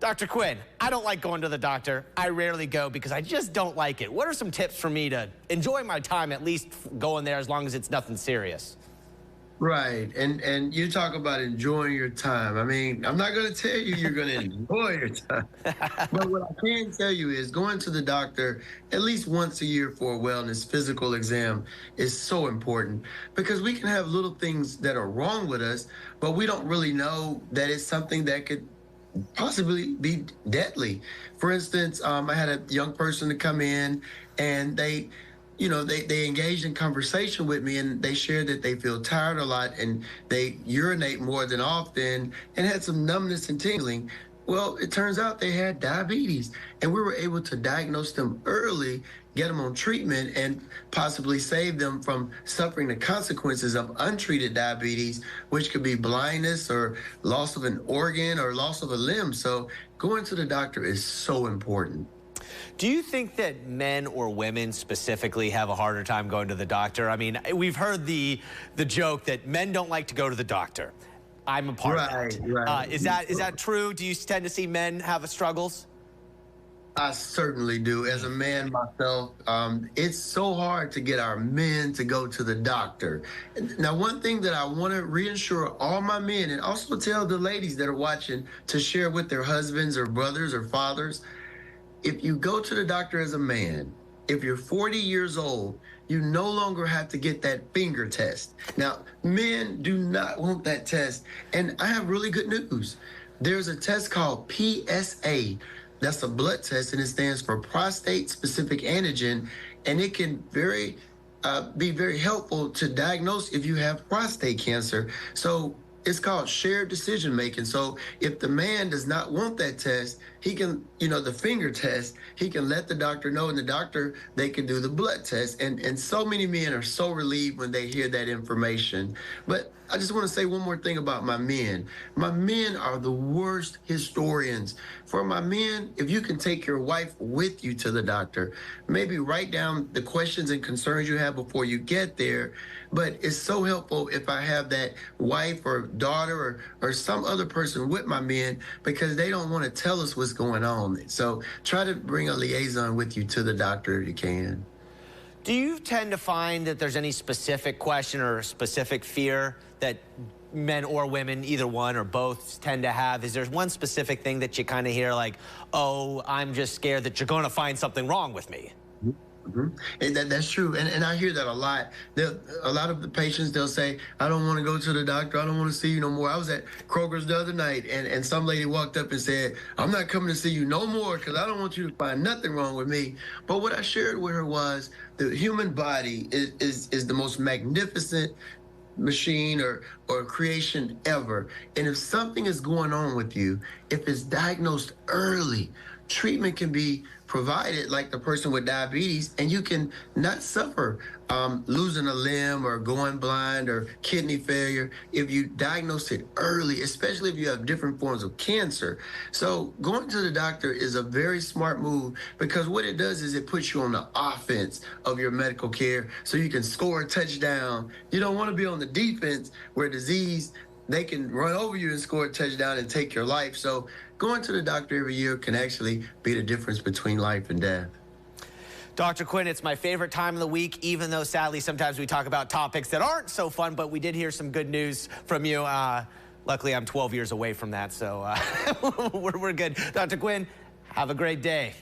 Dr. Quinn, I don't like going to the doctor. I rarely go because I just don't like it. What are some tips for me to enjoy my time, at least going there, as long as it's nothing serious? Right. And you talk about enjoying your time. I mean, I'm not going to tell you you're going to enjoy your time. But what I can tell you is going to the doctor at least once a year for a wellness physical exam is so important because we can have little things that are wrong with us, but we don't really know that it's something that could possibly be deadly. For instance, I had a young person to come in and they engaged in conversation with me and they shared that they feel tired a lot and they urinate more than often and had some numbness and tingling. Well, it turns out they had diabetes and we were able to diagnose them early, get them on treatment, and possibly save them from suffering the consequences of untreated diabetes, which could be blindness or loss of an organ or loss of a limb. So going to the doctor is so important. Do you think that men or women specifically have a harder time going to the doctor? I mean, we've heard the joke that men don't like to go to the doctor. I'm a part of that. Right. Is that true? Do you tend to see men have struggles? I certainly do. As a man myself, it's so hard to get our men to go to the doctor. Now, one thing that I want to reassure all my men and also tell the ladies that are watching to share with their husbands or brothers or fathers, if you go to the doctor as a man, if you're 40 years old, you no longer have to get that finger test. Now, men do not want that test. And I have really good news. There's a test called PSA. That's a blood test, and it stands for prostate specific antigen. And it can be very helpful to diagnose if you have prostate cancer. So it's called shared decision making. So if the man does not want that test, he can, the finger test, he can let the doctor know, and the doctor, they can do the blood test. And so many men are so relieved when they hear that information. But I just want to say one more thing about my men. My men are the worst historians. For my men, if you can take your wife with you to the doctor, maybe write down the questions and concerns you have before you get there. But it's so helpful if I have that wife or daughter or some other person with my men because they don't want to tell us what's going on. So try to bring a liaison with you to the doctor if you can. Do you tend to find that there's any specific question or specific fear that men or women, either one or both, tend to have? Is there one specific thing that you kind of hear like, oh, I'm just scared that you're going to find something wrong with me? And that's true. And I hear that a lot. A lot of the patients, they'll say, I don't want to go to the doctor. I don't want to see you no more. I was at Kroger's the other night, and some lady walked up and said, I'm not coming to see you no more because I don't want you to find nothing wrong with me. But what I shared with her was the human body is the most magnificent machine or creation ever. And if something is going on with you, if it's diagnosed early, treatment can be provided like the person with diabetes, and you can not suffer losing a limb or going blind or kidney failure if you diagnose it early, especially if you have different forms of cancer. So going to the doctor is a very smart move because what it does is it puts you on the offense of your medical care so you can score a touchdown. You don't want to be on the defense where disease, they can run over you and score a touchdown and take your life. So going to the doctor every year can actually be the difference between life and death. Dr. Quinn, it's my favorite time of the week, even though sadly sometimes we talk about topics that aren't so fun, but we did hear some good news from you. Luckily, I'm 12 years away from that, so we're good. Dr. Quinn, have a great day.